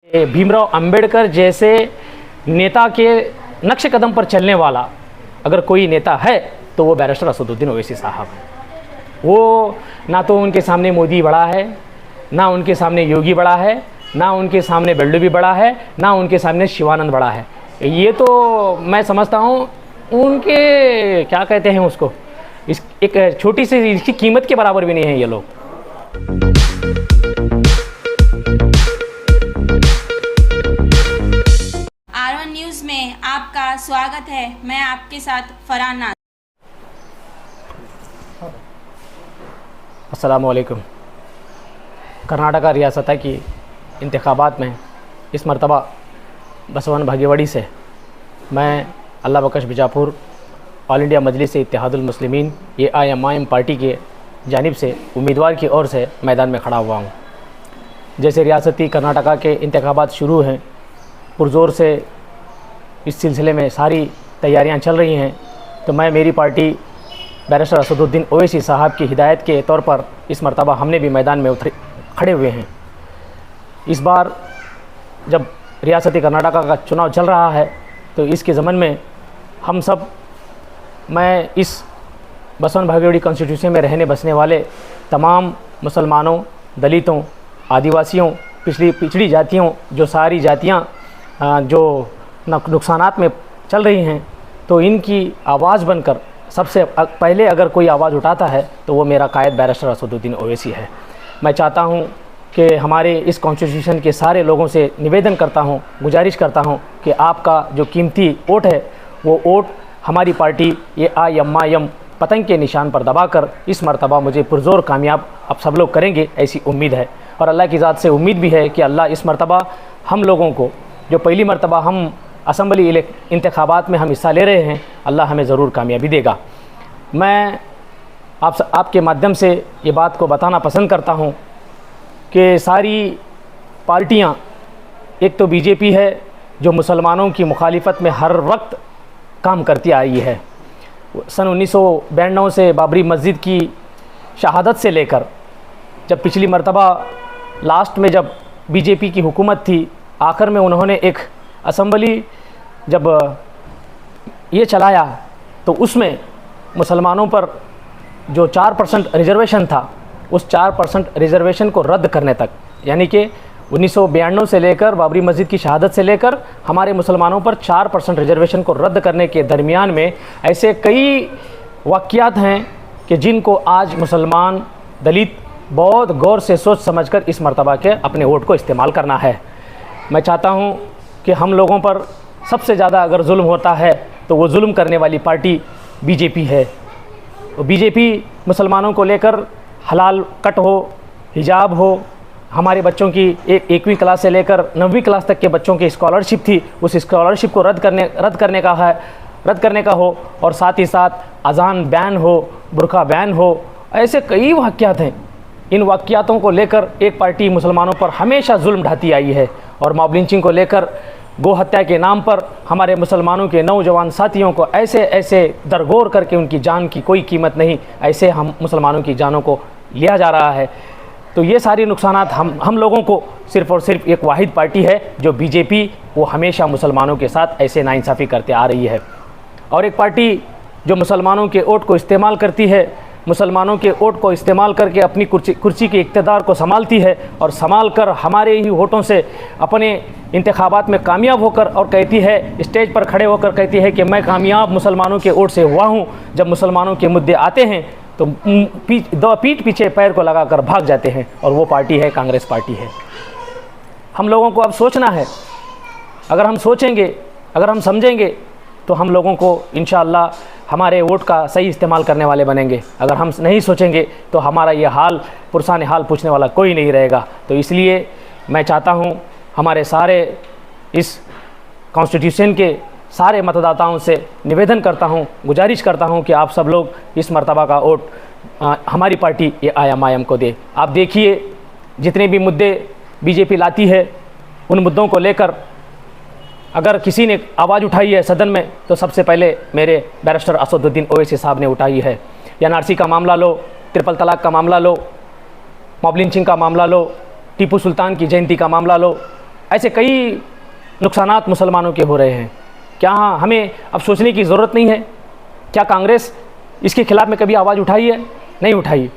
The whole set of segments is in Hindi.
भीमराव अंबेडकर जैसे नेता के नक्श कदम पर चलने वाला अगर कोई नेता है तो वो बैरिस्टर असदुद्दीन ओवैसी साहब हैं। वो ना तो उनके सामने मोदी बड़ा है, ना उनके सामने योगी बड़ा है, ना उनके सामने बेल्डू बड़ा है, ना उनके सामने शिवानंद बड़ा है। ये तो मैं समझता हूँ उनके क्या कहते हैं उसको, इस एक छोटी सी इसकी कीमत के बराबर भी नहीं है ये लोग। R1 न्यूज़ में आपका स्वागत है। मैं आपके साथ फरहान नाज़। अस्सलामुअलैकुम। कर्नाटका रियासत की इंतखाबात में इस मरतबा बसवन भागीवाड़ी से मैं अल्लाह बख्श बिजापुर ऑल इंडिया मजलिस इत्तेहादुल मुस्लिमीन AIMIM पार्टी के जानिब से उम्मीदवार की ओर से मैदान में खड़ा हुआ हूँ। जैसे रियासती कर्नाटका के इंतखाबात शुरू हैं, पुरज़ोर से इस सिलसिले में सारी तैयारियां चल रही हैं, तो मैं मेरी पार्टी बैरिस्टर असदुद्दीन ओवैसी साहब की हिदायत के तौर पर इस मरतबा हमने भी मैदान में खड़े हुए हैं। इस बार जब रियासती कर्नाटका का चुनाव चल रहा है तो इसके ज़मन में हम सब, मैं इस बसवन भागीवाड़ी कॉन्स्टिट्यूशन में रहने बसने वाले तमाम मुसलमानों, दलितों, आदिवासियों, पिछड़ी जातियों, जो सारी जातियाँ जो नुकसानात में चल रही हैं, तो इनकी आवाज़ बनकर सबसे पहले अगर कोई आवाज़ उठाता है तो वो मेरा कायद बैरिस्टर असदुद्दीन ओवैसी है। मैं चाहता हूँ कि हमारे इस कॉन्स्टिट्यूशन के सारे लोगों से निवेदन करता हूँ, गुजारिश करता हूँ कि आपका जो कीमती वोट है वो वोट हमारी पार्टी AIMIM पतंग के निशान पर दबाकर इस मरतबा मुझे पुरज़ोर कामयाब आप सब लोग करेंगे, ऐसी उम्मीद है। और अल्लाह की ज़ात से उम्मीद भी है कि अल्लाह इस मरतबा हम लोगों को, जो पहली मरतबा हम असम्बली इंतखाबात में हम हिस्सा ले रहे हैं, अल्लाह हमें ज़रूर कामयाबी देगा। मैं आपके माध्यम से ये बात को बताना पसंद करता हूँ कि सारी पार्टियाँ, एक तो BJP है जो मुसलमानों की मुखालिफत में हर वक्त काम करती आई है। सन 1992 से बाबरी मस्जिद की शहादत से लेकर जब पिछली मरतबा लास्ट में जब BJP की हुकूमत थी, आखिर में उन्होंने एक असम्बली जब ये चलाया तो उसमें मुसलमानों पर जो 4% रिजर्वेशन था, उस 4% रिजर्वेशन को रद्द करने तक, यानी कि 1992 से लेकर बाबरी मस्जिद की शहादत से लेकर हमारे मुसलमानों पर 4% रिजर्वेशन को रद्द करने के दरमियान में ऐसे कई वाक़यात हैं कि जिनको आज मुसलमान, दलित बहुत गौर से सोच समझकर इस मरतबा के अपने वोट को इस्तेमाल करना है। मैं चाहता हूं कि हम लोगों पर सबसे ज़्यादा अगर जुल्म होता है तो वो जुल्म करने वाली पार्टी BJP है। BJP मुसलमानों को लेकर हलाल कट हो, हिजाब हो, हमारे बच्चों की 1वीं क्लास से लेकर 9वीं क्लास तक के बच्चों की स्कॉलरशिप थी, उस स्कॉलरशिप को रद्द करने का हो, और साथ ही साथ अजान बैन हो, बुरखा बैन हो। ऐसे कई वाक़यात हैं। इन वाक़यातों को लेकर एक पार्टी मुसलमानों पर हमेशा जुल्म ढाती आई है, और मॉब लिंचिंग को लेकर, गो हत्या के नाम पर हमारे मुसलमानों के नौजवान साथियों को ऐसे दरगोर करके उनकी जान की कोई कीमत नहीं, ऐसे हम मुसलमानों की जानों को लिया जा रहा है। तो ये सारी नुकसानात हम लोगों को सिर्फ़ और सिर्फ एक वाहिद पार्टी है जो BJP, वो हमेशा मुसलमानों के साथ ऐसे नाइंसाफ़ी करते आ रही है। और एक पार्टी जो मुसलमानों के वोट को इस्तेमाल करती है, मुसलमानों के वोट को इस्तेमाल करके अपनी कुर्सी के इक़्तिदार को संभालती है, और संभाल कर हमारे ही वोटों से अपने इंतखाबात में कामयाब होकर और कहती है, स्टेज पर खड़े होकर कहती है कि मैं कामयाब मुसलमानों के वोट से हुआ हूँ। जब मुसलमानों के मुद्दे आते हैं तो पीठ पीछे पैर को लगाकर भाग जाते हैं, और वो पार्टी है कांग्रेस पार्टी है। हम लोगों को अब सोचना है। अगर हम सोचेंगे, अगर हम समझेंगे तो हम लोगों को इंशाअल्लाह हमारे वोट का सही इस्तेमाल करने वाले बनेंगे। अगर हम नहीं सोचेंगे तो हमारा ये हाल, पुरसाने हाल पूछने वाला कोई नहीं रहेगा। तो इसलिए मैं चाहता हूँ हमारे सारे इस कॉन्स्टिट्यूशन के सारे मतदाताओं से निवेदन करता हूँ, गुजारिश करता हूँ कि आप सब लोग इस मरतबा का वोट हमारी पार्टी AIMIM को दे। आप देखिए जितने भी मुद्दे BJP लाती है, उन मुद्दों को लेकर अगर किसी ने आवाज़ उठाई है सदन में तो सबसे पहले मेरे बैरिस्टर असदुद्दीन ओवैसी साहब ने उठाई है। NRC का मामला लो, ट्रिपल तलाक का मामला लो, मॉब लिंचिंग का मामला लो, टीपू सुल्तान की जयंती का मामला लो, ऐसे कई नुकसानात मुसलमानों के हो रहे हैं। क्या हमें अब सोचने की ज़रूरत नहीं है? क्या कांग्रेस इसके खिलाफ़ में कभी आवाज़ उठाई है? नहीं उठाई।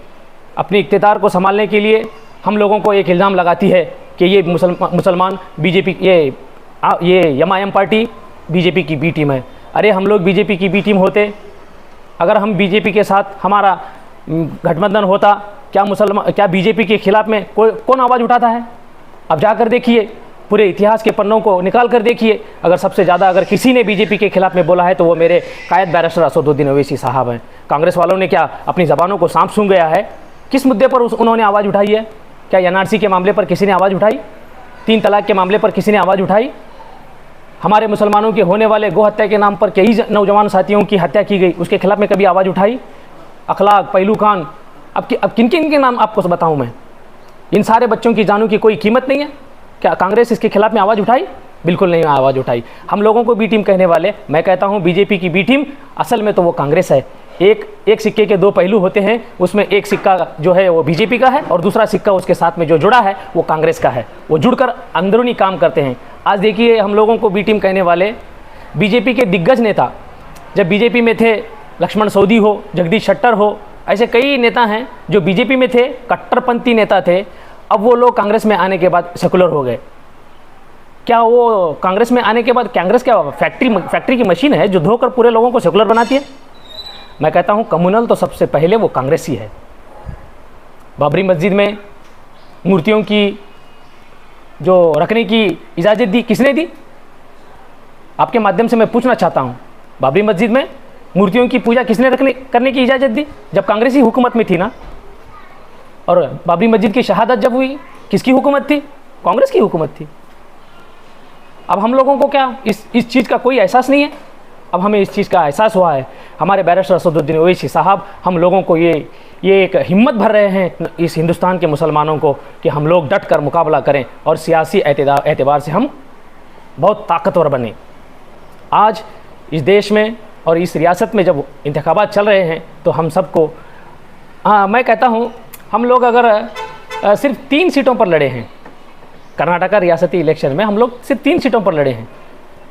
अपने इक़्तिदार को संभालने के लिए हम लोगों को एक इल्ज़ाम लगाती है कि ये मुसलमान बीजेपी, ये एमआईएम पार्टी बीजेपी की बी टीम है। अरे हम लोग बीजेपी की बी टीम होते, अगर हम बीजेपी के साथ हमारा गठबंधन होता, क्या बीजेपी के खिलाफ़ में कौन आवाज़ उठाता है? अब जाकर देखिए, पूरे इतिहास के पन्नों को निकाल कर देखिए, अगर सबसे ज़्यादा अगर किसी ने बीजेपी के खिलाफ़ में बोला है तो वो मेरे कायद बैरिस्टर असदुद्दीन ओवैसी साहब हैं। कांग्रेस वालों ने क्या अपनी ज़बानों को सांप सूंघ गया है? किस मुद्दे पर उन्होंने आवाज़ उठाई है? क्या एनआरसी के मामले पर किसी ने आवाज़ उठाई? 3 तलाक के मामले पर किसी ने आवाज़ उठाई? हमारे मुसलमानों के होने वाले गौ हत्या के नाम पर कई नौजवान साथियों की हत्या की गई, उसके खिलाफ़ में कभी आवाज़ उठाई? अखलाक, पहलू खान, अब किन किन के नाम आपको बताऊँ मैं? इन सारे बच्चों की जानों की कोई कीमत नहीं है? क्या कांग्रेस इसके खिलाफ़ में आवाज़ उठाई? बिल्कुल नहीं आवाज़ उठाई। हम लोगों को बी टीम कहने वाले, मैं कहता हूँ बीजेपी की बी टीम, असल में तो वो कांग्रेस है। एक सिक्के के 2 पहलू होते हैं, उसमें एक सिक्का जो है वो बीजेपी का है और दूसरा सिक्का उसके साथ में जो जुड़ा है वो कांग्रेस का है। वो जुड़कर अंदरूनी काम करते हैं। आज देखिए, हम लोगों को बी टीम कहने वाले बीजेपी के दिग्गज नेता, जब बीजेपी में थे, लक्ष्मण सवदी हो, जगदीश शेट्टर हो, ऐसे कई नेता हैं जो बीजेपी में थे, कट्टरपंथी नेता थे। अब वो लोग कांग्रेस में आने के बाद सेकुलर हो गए। क्या वो कांग्रेस में आने के बाद कांग्रेस क्या फैक्ट्री की मशीन है जो धोकर पूरे लोगों को सेकुलर बनाती है? मैं कहता हूँ कम्युनल तो सबसे पहले वो कांग्रेस ही है। बाबरी मस्जिद में मूर्तियों की जो रखने की इजाज़त दी, किसने दी? आपके माध्यम से मैं पूछना चाहता हूँ, बाबरी मस्जिद में मूर्तियों की पूजा किसने करने की इजाज़त दी? जब कांग्रेस ही हुकूमत में थी ना। और बाबरी मस्जिद की शहादत जब हुई, किसकी हुकूमत थी? कांग्रेस की हुकूमत थी। अब हम लोगों को क्या इस चीज़ का कोई एहसास नहीं है? अब हमें इस चीज़ का एहसास हुआ है। हमारे बैरिस्टर असदुद्दीन ओवैसी साहब हम लोगों को ये एक हिम्मत भर रहे हैं इस हिंदुस्तान के मुसलमानों को कि हम लोग डट कर मुकाबला करें और सियासी एतबार से हम बहुत ताकतवर बने। आज इस देश में और इस रियासत में जब इंतखाबात चल रहे हैं तो हम सबको, मैं कहता हूँ, हम लोग अगर सिर्फ 3 सीटों पर लड़े हैं, कर्नाटका रियासती इलेक्शन में हम लोग सिर्फ 3 सीटों पर लड़े हैं,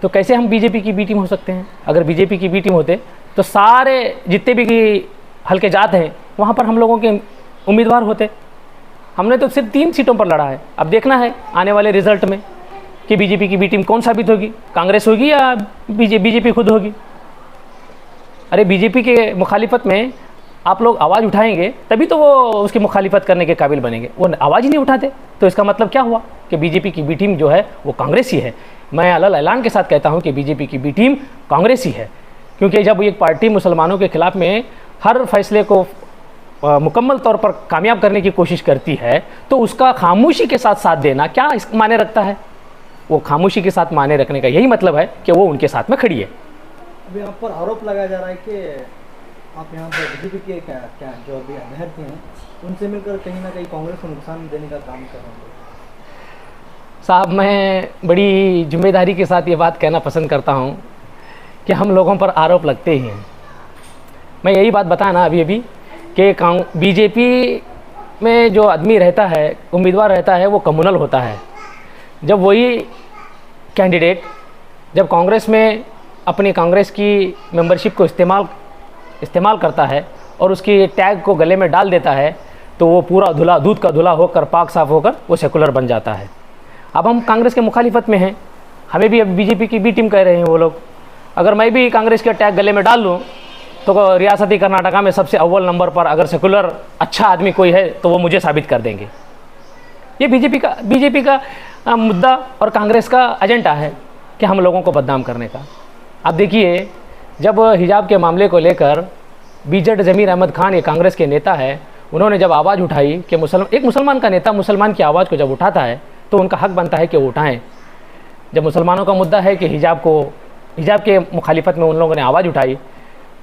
तो कैसे हम बीजेपी की बी टीम हो सकते हैं? अगर बीजेपी की बी टीम होते तो सारे जितने भी हल्के जात हैं वहाँ पर हम लोगों के उम्मीदवार होते। हमने तो सिर्फ 3 सीटों पर लड़ा है। अब देखना है आने वाले रिजल्ट में कि बीजेपी की बी टीम कौन साबित होगी, कांग्रेस होगी या बीजेपी खुद होगी। अरे बीजेपी के मुखालिफत में आप लोग आवाज़ उठाएंगे तभी तो वो उसकी मुखालिफत करने के काबिल बनेंगे। वो आवाज़ ही नहीं उठाते तो इसका मतलब क्या हुआ कि बीजेपी की बी टीम जो है वो कांग्रेस ही है। मैं अलल ऐलान के साथ कहता हूं कि बीजेपी की बी टीम कांग्रेस ही है, क्योंकि जब एक पार्टी मुसलमानों के खिलाफ़ में हर फैसले को मुकम्मल तौर पर कामयाब करने की कोशिश करती है तो उसका खामोशी के साथ साथ देना क्या मायने रखता है? वो खामोशी के साथ मायने रखने का यही मतलब है कि वो उनके साथ में खड़ी है। अभी आप पर आरोप लगाया जा रहा है कि आप यहाँ पर बीजेपी के क्या जो अभी अभ्यर्थी हैं उनसे मिलकर कहीं ना कहीं कांग्रेस को नुकसान देने का काम कर रहे हैं। साहब, मैं बड़ी जिम्मेदारी के साथ ये बात कहना पसंद करता हूँ कि हम लोगों पर आरोप लगते ही हैं। मैं यही बात बताया ना अभी कि बीजेपी में जो आदमी रहता है, उम्मीदवार रहता है, वो कम्युनल होता है। जब वही कैंडिडेट जब कांग्रेस में अपनी कांग्रेस की मेंबरशिप को इस्तेमाल करता है और उसकी टैग को गले में डाल देता है तो वो पूरा दूध का धुला होकर, पाक साफ होकर वो सेकुलर बन जाता है। अब हम कांग्रेस के मुखालिफत में हैं, हमें भी अब बीजेपी की बी टीम कह रहे हैं वो लोग। अगर मैं भी कांग्रेस के टैग गले में डाल लूँ तो रियासती कर्नाटका में सबसे अव्वल नंबर पर अगर सेकुलर अच्छा आदमी कोई है तो वो मुझे साबित कर देंगे। ये बीजेपी का मुद्दा और कांग्रेस का एजेंडा है कि हम लोगों को बदनाम करने का। अब देखिए, जब हिजाब के मामले को लेकर बीजेड ज़मीर अहमद खान, ये कांग्रेस के नेता है, उन्होंने जब आवाज़ उठाई कि एक मुसलमान का नेता मुसलमान की आवाज़ को जब उठाता है तो उनका हक बनता है कि वो उठाएं। जब मुसलमानों का मुद्दा है कि हिजाब के मुखालिफत में उन लोगों ने आवाज़ उठाई,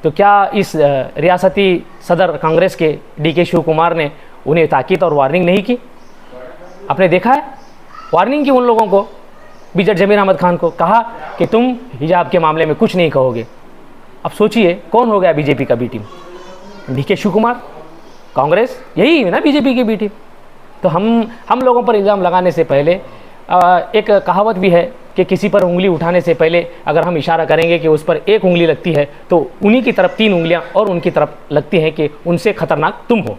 तो क्या इस रियासती सदर कांग्रेस के DK शिव कुमार ने उन्हें ताकीद और वार्निंग नहीं की? आपने देखा है, वार्निंग की उन लोगों को, बीजेड ज़मीर अहमद खान को, कहा कि तुम हिजाब के मामले में कुछ नहीं कहोगे। अब सोचिए कौन हो गया बीजेपी का B team? DK Shivakumar, Congress, यही है ना बीजेपी की बी टीम। तो हम लोगों पर इल्ज़ाम लगाने से पहले एक कहावत भी है कि किसी पर उंगली उठाने से पहले अगर हम इशारा करेंगे कि उस पर एक उंगली लगती है तो उन्हीं की तरफ 3 उंगलियां और उनकी तरफ लगती हैं कि उनसे खतरनाक तुम हो।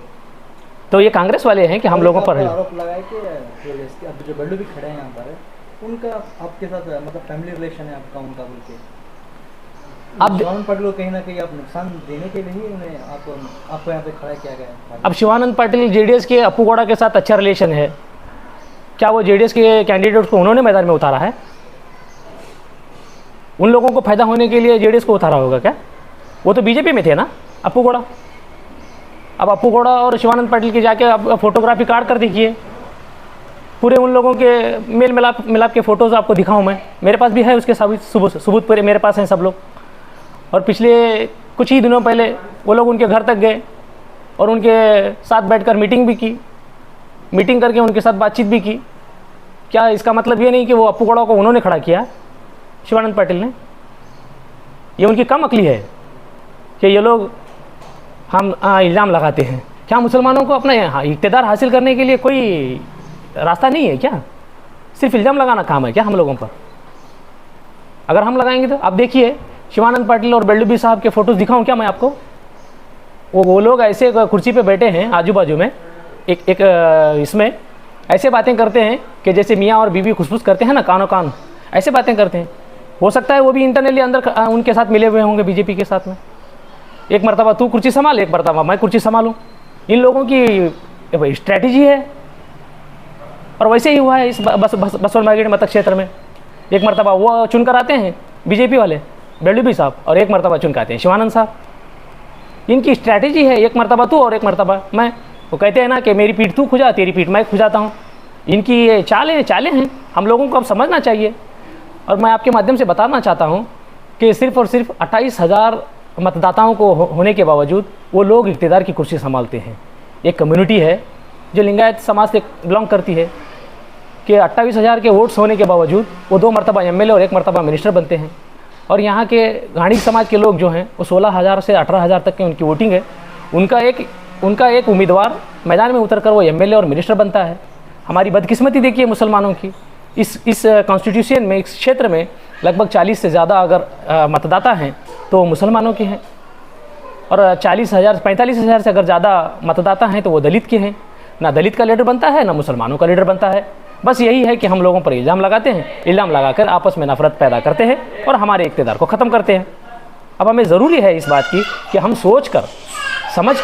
तो ये कांग्रेस वाले हैं कि हम लोगों पर आरोप लगाए कि जो बल्लू भी खड़े हैं यहाँ पर, उनका आपके साथ मतलब फैमिली रिलेशन है आपका उनका, बोल के अब शिवानंद पाटिल को कहीं ना कहीं आप नुकसान देने के लिए ही उन्हें आपको यहाँ पे खड़ा किया गया है। अब शिवानंद पाटिल जेडीएस के अप्पू गौड़ा के साथ अच्छा रिलेशन है, क्या वो जेडीएस के कैंडिडेट को उन्होंने मैदान में उतारा है? उन लोगों को फायदा होने के लिए जेडीएस को उतारा होगा क्या? वो तो बीजेपी में थे ना अप्पू गौड़ा। अब अप्पू गौड़ा और शिवानंद पाटिल की जाके अब फोटोग्राफी काट कर देखिए, पूरे उन लोगों के मेल मिलाप के फ़ोटोज़ आपको दिखाऊं मैं, मेरे पास भी है उसके सबूत पूरे मेरे पास हैं सब लोग। और पिछले कुछ ही दिनों पहले वो लोग उनके घर तक गए और उनके साथ बैठकर मीटिंग भी की, मीटिंग करके उनके साथ बातचीत भी की। क्या इसका मतलब ये नहीं कि वो अप्पू गौड़ा को उन्होंने खड़ा किया शिवानंद पाटिल ने? ये उनकी कम अकली है कि ये लोग हम इल्ज़ाम लगाते हैं। क्या मुसलमानों को अपना इक़्तिदार हासिल करने के लिए कोई रास्ता नहीं है क्या? सिर्फ इल्ज़ाम लगाना काम है क्या हम लोगों पर? अगर हम लगाएंगे तो आप देखिए शिवानंद पाटिल और बेल्लुबी साहब के फ़ोटोज़ दिखाऊं क्या मैं आपको? वो लोग ऐसे कुर्सी पे बैठे हैं आजू बाजू में, एक इसमें ऐसे बातें करते हैं कि जैसे मियाँ और बीवी खुशबुश करते हैं ना, कानो कान ऐसे बातें करते हैं। हो सकता है वो भी इंटरनली अंदर उनके साथ मिले हुए होंगे बीजेपी के साथ में। एक मरतबा तू कुर्सी संभाल, एक मरतबा मैं कुर्सी संभालूँ, इन लोगों की स्ट्रैटेजी है। और वैसे ही हुआ है इस बसवन भागेड़ मतक क्षेत्र में। एक मरतबा वो चुनकर आते हैं बीजेपी वाले बेल्लुबी साहब, और एक मरतबा चुनकर आते हैं शिवानंद साहब। इनकी स्ट्रैटेजी है, एक मरतबा तू और एक मरतबा मैं। वो कहते हैं ना कि मेरी पीठ तू खुजा, तेरी पीठ मैं खुजाता हूँ। इनकी ये चालें हैं, हम लोगों को अब समझना चाहिए। और मैं आपके माध्यम से बताना चाहता हूँ कि सिर्फ़ और सिर्फ 28,000 मतदाताओं को होने के बावजूद वो लोग इक़्तिदार की कुर्सी संभालते हैं। एक कम्युनिटी है जो लिंगायत समाज से बिलोंग करती है कि 28,000 के वोट्स होने के बावजूद वो 2 मरतबा एमएलए और 1 मरतबा मिनिस्टर बनते हैं। और यहाँ के घाणिक समाज के लोग जो हैं वो 16,000 से 18,000 तक की उनकी वोटिंग है। उनका एक उम्मीदवार मैदान में उतरकर वो एमएलए और मिनिस्टर बनता है। हमारी बदकिस्मती देखिए मुसलमानों की, इस कॉन्स्टिट्यूशन में, इस क्षेत्र में लगभग 40 से ज़्यादा अगर मतदाता हैं तो मुसलमानों के हैं, और 45,000 से अगर ज़्यादा मतदाता हैं तो वो दलित के हैं। ना दलित का लीडर बनता है, ना मुसलमानों का लीडर बनता है। बस यही है कि हम लोगों पर इल्ज़ाम लगाते हैं, इल्ज़ाम लगाकर आपस में नफरत पैदा करते हैं और हमारे इक़्तिदार को ख़त्म करते हैं। अब हमें ज़रूरी है इस बात की कि हम सोच कर समझ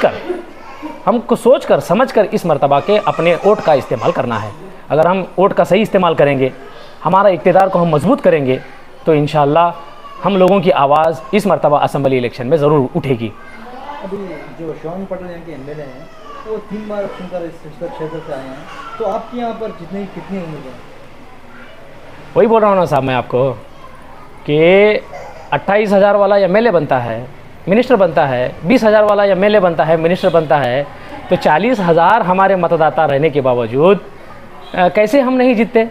कर इस मर्तबा के अपने वोट का इस्तेमाल करना है। अगर हम वोट का सही इस्तेमाल करेंगे, हमारा इक़्तिदार को हम मजबूत करेंगे, तो इंशाअल्लाह हम लोगों की आवाज़ इस मर्तबा असम्बली इलेक्शन में ज़रूर उठेगी। अभी जो शिवानंद पाटिल यहाँ के एमएलए हैं वो 3 बार चुनकर इस क्षेत्र से आए हैं, तो आपके यहाँ पर कितनी उम्मीद है? वही बोल रहा हूँ ना साहब मैं आपको कि 28,000 वाला एमएलए बनता है, मिनिस्टर बनता है, 20,000 वाला एमएलए बनता है, मिनिस्टर बनता है, तो 40,000 हमारे मतदाता रहने के बावजूद कैसे हम नहीं जीतते?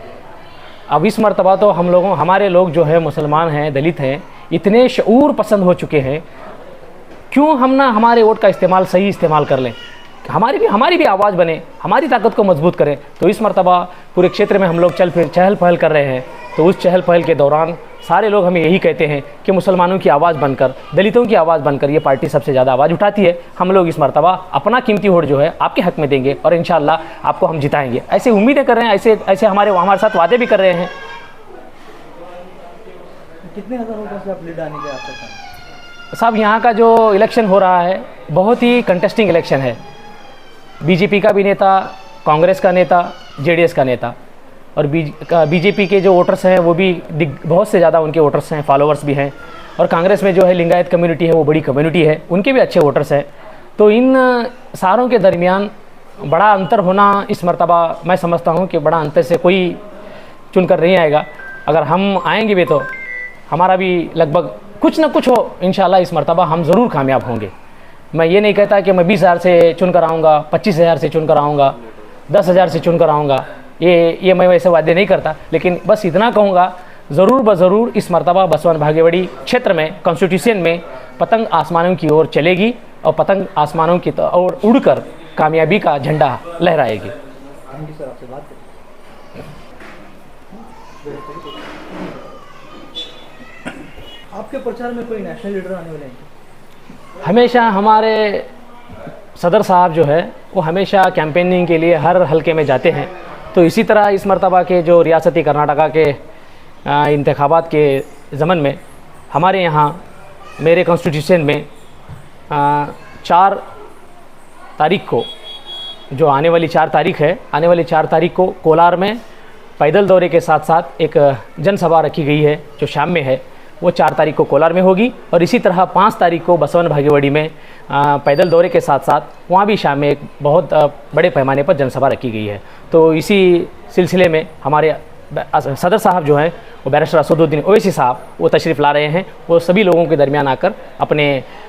अब इस मर्तबा तो हमारे लोग जो है मुसलमान हैं, दलित हैं, इतने शऊर पसंद हो चुके हैं, क्यों हम ना हमारे वोट का सही इस्तेमाल कर लें, हमारी भी आवाज़ बने, हमारी ताकत को मजबूत करें। तो इस मर्तबा पूरे क्षेत्र में हम लोग चहल पहल कर रहे हैं। तो उस चहल पहल के दौरान सारे लोग हमें यही कहते हैं कि मुसलमानों की आवाज़ बनकर, दलितों की आवाज़ बनकर ये पार्टी सबसे ज़्यादा आवाज़ उठाती है। हम लोग इस मर्तबा अपना कीमती वोट जो है आपके हक़ में देंगे और इंशाअल्लाह आपको हम जिताएंगे, ऐसे उम्मीदें कर रहे हैं, ऐसे हमारे साथ वादे भी कर रहे हैं। कितने हज़ार वोटों से आप लीड आने के आपके साहब? यहाँ का जो इलेक्शन हो रहा है बहुत ही कंटेस्टिंग इलेक्शन है। बीजेपी का भी नेता, कांग्रेस का नेता, जेडीएस का नेता, और बीजेपी के जो वोटर्स हैं वो भी बहुत से ज़्यादा उनके वोटर्स हैं, फॉलोअर्स भी हैं। और कांग्रेस में जो है लिंगायत कम्युनिटी है वो बड़ी कम्युनिटी है, उनके भी अच्छे वोटर्स हैं। तो इन सारों के दरमियान बड़ा अंतर होना इस मर्तबा मैं समझता हूँ कि बड़ा अंतर से कोई चुनकर नहीं आएगा। अगर हम आएंगे भी तो हमारा भी लगभग कुछ ना कुछ हो, इंशाअल्लाह इस मर्तबा हम ज़रूर कामयाब होंगे। मैं ये नहीं कहता कि मैं 20,000 से चुनकर आऊँगा, 25,000 से चुनकर आऊँगा, 10,000 से चुनकर आऊँगा, ये मैं वैसे वादे नहीं करता। लेकिन बस इतना कहूँगा, ज़रूर इस मर्तबा बसवन भागेवड़ी क्षेत्र में, कॉन्स्टिट्यूशन में पतंग आसमानों की ओर चलेगी और पतंग आसमानों की ओर उड़कर कामयाबी का झंडा लहराएगी। थैंक यू सर, आपसे बात करें। आपके प्रचार में कोई नेशनल लीडर आने वाले हैं? हमेशा हमारे सदर साहब जो है वो हमेशा कैंपेनिंग के लिए हर हलके में जाते हैं। तो इसी तरह इस मरतबा के जो रियासती कर्नाटका के इंतखाबात के ज़मन में हमारे यहाँ मेरे कॉन्स्टिट्यूशन में 4 तारीख को, जो आने वाली 4 तारीख है, आने वाली 4 तारीख को कोलार में पैदल दौरे के साथ साथ एक जनसभा रखी गई है जो शाम में है। वो 4 तारीख को कोलार में होगी और इसी तरह 5 तारीख को बसवन भागीवाड़ी में पैदल दौरे के साथ साथ वहाँ भी शाम में एक बहुत बड़े पैमाने पर जनसभा रखी गई है। तो इसी सिलसिले में हमारे सदर साहब जो हैं वो बैरिस्टर असदुद्दीन ओवैसी साहब वो तशरीफ़ ला रहे हैं। वो सभी लोगों के दरमियान आकर अपने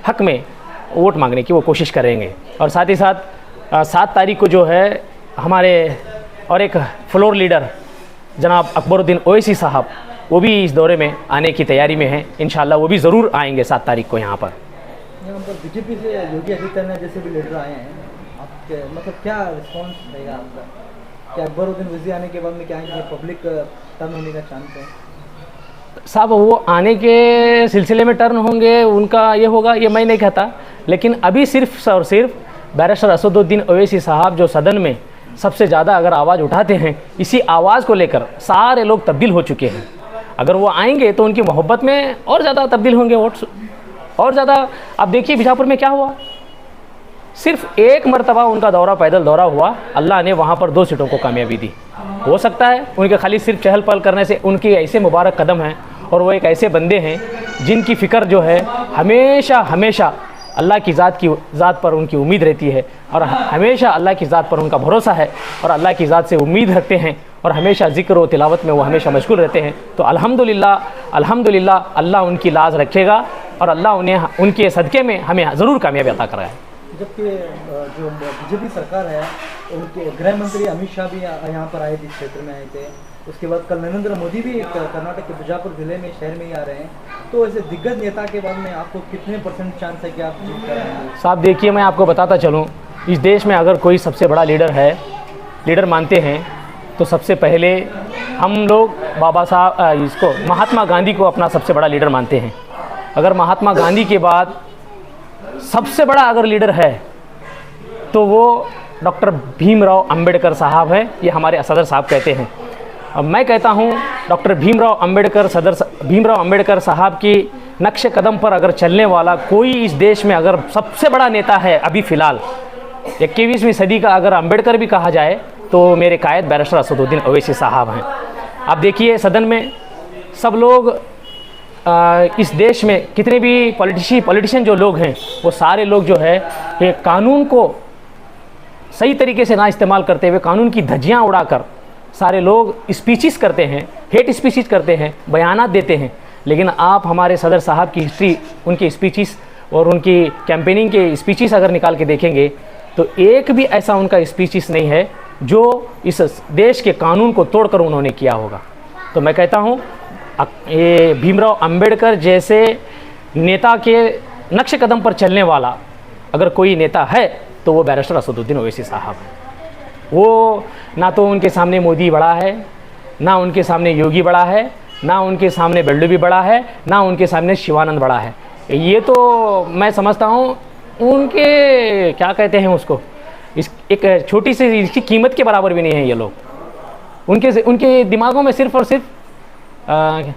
हक़ में वोट मांगने की वो कोशिश करेंगे। और साथ ही साथ 7 तारीख को जो है हमारे और एक फ्लोर लीडर जनाब अकबरुद्दीन ओवैसी साहब वो भी इस दौरे में आने की तैयारी में हैं। इंशाल्लाह वो भी ज़रूर आएंगे 7 तारीख को यहाँ पर बीजेपी से योगी आदित्यनाथ जैसे भी लीडर आए हैं, आपके मतलब क्या रिस्पॉन्स रहेगा आपका? क्या अकबरुद्दीन ओवैसी आने के बाद में क्या पब्लिक टर्न होने का चांस है? साहब वो आने के सिलसिले में टर्न होंगे, उनका ये होगा, ये मैं नहीं कहता। लेकिन अभी सिर्फ और सिर्फ बैरिस्टर असदुद्दीन ओवैसी साहब जो सदन में सबसे ज़्यादा अगर आवाज़ उठाते हैं, इसी आवाज़ को लेकर सारे लोग तब्दील हो चुके हैं। अगर वो आएंगे तो उनकी मोहब्बत में और ज़्यादा तब्दील होंगे वोट्स और ज़्यादा। अब देखिए बीजापुर में क्या हुआ, सिर्फ एक मरतबा उनका दौरा, पैदल दौरा हुआ, अल्लाह ने वहाँ पर 2 सीटों को कामयाबी दी। हो सकता है उनके खाली सिर्फ चहल पहल करने से, उनके ऐसे मुबारक कदम हैं और वो एक ऐसे बंदे हैं जिनकी फ़िक्र जो है हमेशा हमेशा अल्लाह की ज़ात पर उनकी उम्मीद रहती है और हमेशा अल्लाह की ज़ात पर उनका भरोसा है और अल्लाह की ज़ात से उम्मीद रखते हैं और हमेशा ज़िक्र व तिलावत में वो हमेशा मशगूल रहते हैं। तो अल्हम्दुलिल्लाह अल्लाह उनकी लाज रखेगा और अल्लाह उन्हें उनके सदक़े में हमें ज़रूर कामयाबी अता कराए। जबकि जो बीजेपी सरकार है, उनके गृह मंत्री अमित शाह भी यहाँ पर आए थे, इस क्षेत्र में आए थे। उसके बाद कल नरेंद्र मोदी भी कर्नाटक के बीजापुर ज़िले में, शहर में ही आ रहे हैं। तो ऐसे दिग्गज नेता के बाद में आपको कितने % चांस है कि आप जीत करेंगे? साहब देखिए, मैं आपको बताता चलूँ, इस देश में अगर कोई सबसे बड़ा लीडर मानते हैं तो सबसे पहले हम लोग महात्मा गांधी को अपना सबसे बड़ा लीडर मानते हैं। अगर महात्मा गांधी के बाद सबसे बड़ा अगर लीडर है तो वो डॉक्टर भीमराव अंबेडकर साहब है, ये हमारे सदर साहब कहते हैं। अब मैं कहता हूँ डॉक्टर भीमराव अंबेडकर साहब की नक्शे कदम पर अगर चलने वाला कोई इस देश में अगर सबसे बड़ा नेता है अभी फ़िलहाल 21वीं सदी का अगर अंबेडकर भी कहा जाए तो मेरे कायद बैरिस्टर असदुद्दीन ओवैसी साहब हैं। अब देखिए सदन में सब लोग इस देश में कितने भी पॉलिटिशियन जो लोग हैं वो सारे लोग जो है ये कानून को सही तरीके से ना इस्तेमाल करते हुए कानून की धज्जियाँ उड़ाकर सारे लोग स्पीचेस करते हैं, हेट स्पीचेस करते हैं, बयानात देते हैं। लेकिन आप हमारे सदर साहब की हिस्ट्री, उनके स्पीचेस और उनकी कैंपेनिंग के स्पीचेस अगर निकाल के देखेंगे तो एक भी ऐसा उनका स्पीचेस नहीं है जो इस देश के कानून को तोड़कर उन्होंने किया होगा। तो मैं कहता हूँ ये भीमराव अंबेडकर जैसे नेता के नक्शे कदम पर चलने वाला अगर कोई नेता है तो वो बैरिस्टर असदुद्दीन ओवैसी साहब हैं। वो ना तो उनके सामने मोदी बड़ा है, ना उनके सामने योगी बड़ा है, ना उनके सामने बेल्लू बड़ा है, ना उनके सामने शिवानंद बड़ा है। ये तो मैं समझता हूँ उनके क्या कहते हैं उसको, इस एक छोटी सी इसकी कीमत के बराबर भी नहीं है ये लोग। उनके दिमागों में सिर्फ़ और सिर्फ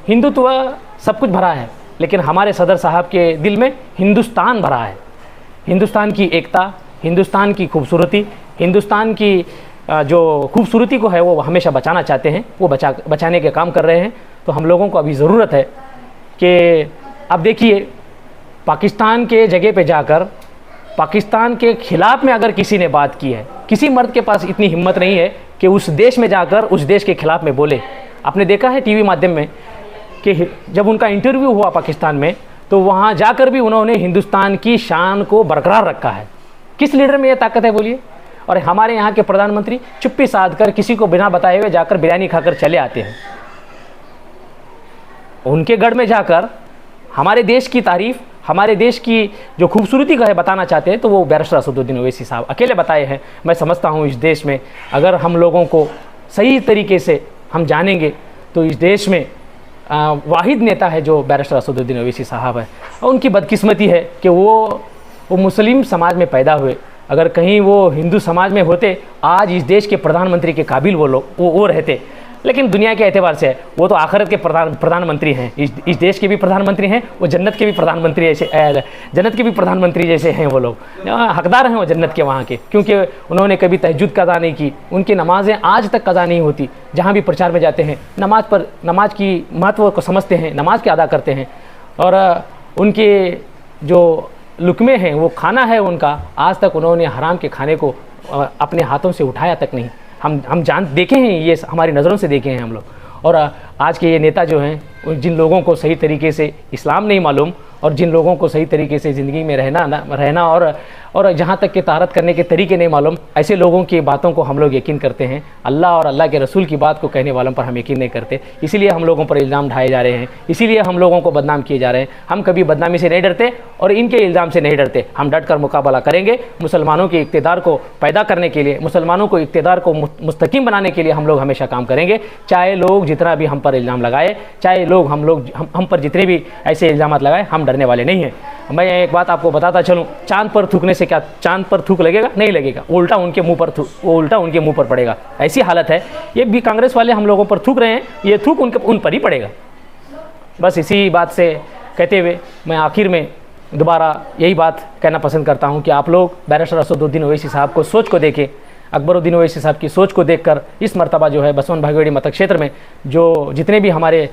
हिंदुत्व सब कुछ भरा है, लेकिन हमारे सदर साहब के दिल में हिंदुस्तान भरा है। हिंदुस्तान की एकता, हिंदुस्तान की खूबसूरती, हिंदुस्तान की जो खूबसूरती को है वो हमेशा बचाना चाहते हैं, वो बचाने के काम कर रहे हैं। तो हम लोगों को अभी ज़रूरत है कि अब देखिए पाकिस्तान के जगह पे जाकर पाकिस्तान के ख़िलाफ़ में अगर किसी ने बात की है, किसी मर्द के पास इतनी हिम्मत नहीं है कि उस देश में जाकर उस देश के ख़िलाफ़ में बोले। आपने देखा है टीवी माध्यम में कि जब उनका इंटरव्यू हुआ पाकिस्तान में तो वहाँ जाकर भी उन्होंने हिंदुस्तान की शान को बरकरार रखा है। किस लीडर में ये ताकत है बोलिए? और हमारे यहाँ के प्रधानमंत्री चुप्पी साध कर किसी को बिना बताए हुए जाकर बिरयानी खाकर चले आते हैं। उनके गढ़ में जाकर हमारे देश की तारीफ़, हमारे देश की जो खूबसूरती का है बताना चाहते हैं तो वो बैरिस्टर असदुद्दीन ओवैसी साहब अकेले बताए हैं। मैं समझता हूँ इस देश में अगर हम लोगों को सही तरीके से हम जानेंगे तो इस देश में वाहिद नेता है जो बैरिस्टर असदुद्दीन ओवैसी साहब है। और उनकी बदकिस्मती है कि वो मुस्लिम समाज में पैदा हुए। अगर कहीं वो हिंदू समाज में होते, आज इस देश के प्रधानमंत्री के काबिल वो लोग वो रहते। लेकिन दुनिया के एतबार से वो तो आखिरत के प्रधानमंत्री हैं, इस देश के भी प्रधानमंत्री हैं, वो जन्नत के भी प्रधानमंत्री जन्नत के भी प्रधानमंत्री जैसे हैं। वो लोग हकदार हैं वो जन्नत के वहाँ के, क्योंकि उन्होंने कभी तहज्जुद कज़ा नहीं की। उनकी नमाज़ें आज तक कज़ा नहीं होती। जहाँ भी प्रचार में जाते हैं नमाज की महत्व को समझते हैं, नमाज के अदा करते हैं। और उनके जो लुकमे हैं, वो खाना है उनका, आज तक उन्होंने हराम के खाने को अपने हाथों से उठाया तक नहीं। हम देखे हैं, ये हमारी नज़रों से देखे हैं हम लोग। और आज के ये नेता जो हैं, जिन लोगों को सही तरीके से इस्लाम नहीं मालूम और जिन लोगों को सही तरीके से ज़िंदगी में रहना और जहाँ तक कि तारत करने के तरीके नहीं मालूम, ऐसे लोगों की बातों को हम लोग यकीन करते हैं। अल्लाह और अल्लाह के रसूल की बात को कहने वालों पर हम यकीन नहीं करते। इसीलिए हम लोगों पर इल्ज़ाम ढाए जा रहे हैं, इसीलिए हम लोगों को बदनाम किए जा रहे हैं। हम कभी बदनामी से नहीं डरते और इनके इल्ज़ाम से नहीं डरते। हम डट कर मुकाबला करेंगे। मुसलमानों के इक़्तिदार को पैदा करने के लिए, मुसलमानों को इक़्तिदार को मुस्तकीम बनाने के लिए हम लोग हमेशा काम करेंगे। चाहे लोग जितना भी हम पर इल्ज़ाम लगाए, चाहे लोग हम पर जितने भी ऐसे इल्ज़ाम लगाए, हम डरने वाले नहीं हैं। मैं एक बात आपको बताता चलूँ, चाँद पर थूकने से क्या चाँद पर थूक लगेगा? नहीं लगेगा। उल्टा उनके मुंह पर पड़ेगा। ऐसी हालत है। ये भी कांग्रेस वाले हम लोगों पर थूक रहे हैं, ये थूक उन पर ही पड़ेगा। बस इसी बात से कहते हुए मैं आखिर में दोबारा यही बात कहना पसंद करता हूँ कि आप लोग बैरिस्टर असदुद्दीन ओवैसी साहब को सोच को देखें, अकबरुद्दीन ओवैसी साहब की सोच को देखकर इस मरतबा जो है बसवन भागीवाड़ी मतक क्षेत्र में जो जितने भी हमारे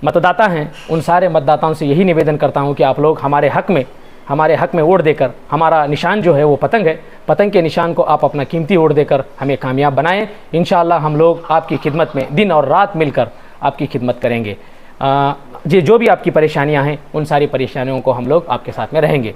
मतदाता हैं, उन सारे मतदाताओं से यही निवेदन करता हूं कि आप लोग हमारे हक में वोट देकर, हमारा निशान जो है वो पतंग है, पतंग के निशान को आप अपना कीमती वोट देकर हमें कामयाब बनाएं। इंशाअल्लाह हम लोग आपकी खिदमत में दिन और रात मिलकर आपकी खिदमत करेंगे। जो भी आपकी परेशानियां हैं, उन सारी परेशानियों को हम लोग आपके साथ में रहेंगे।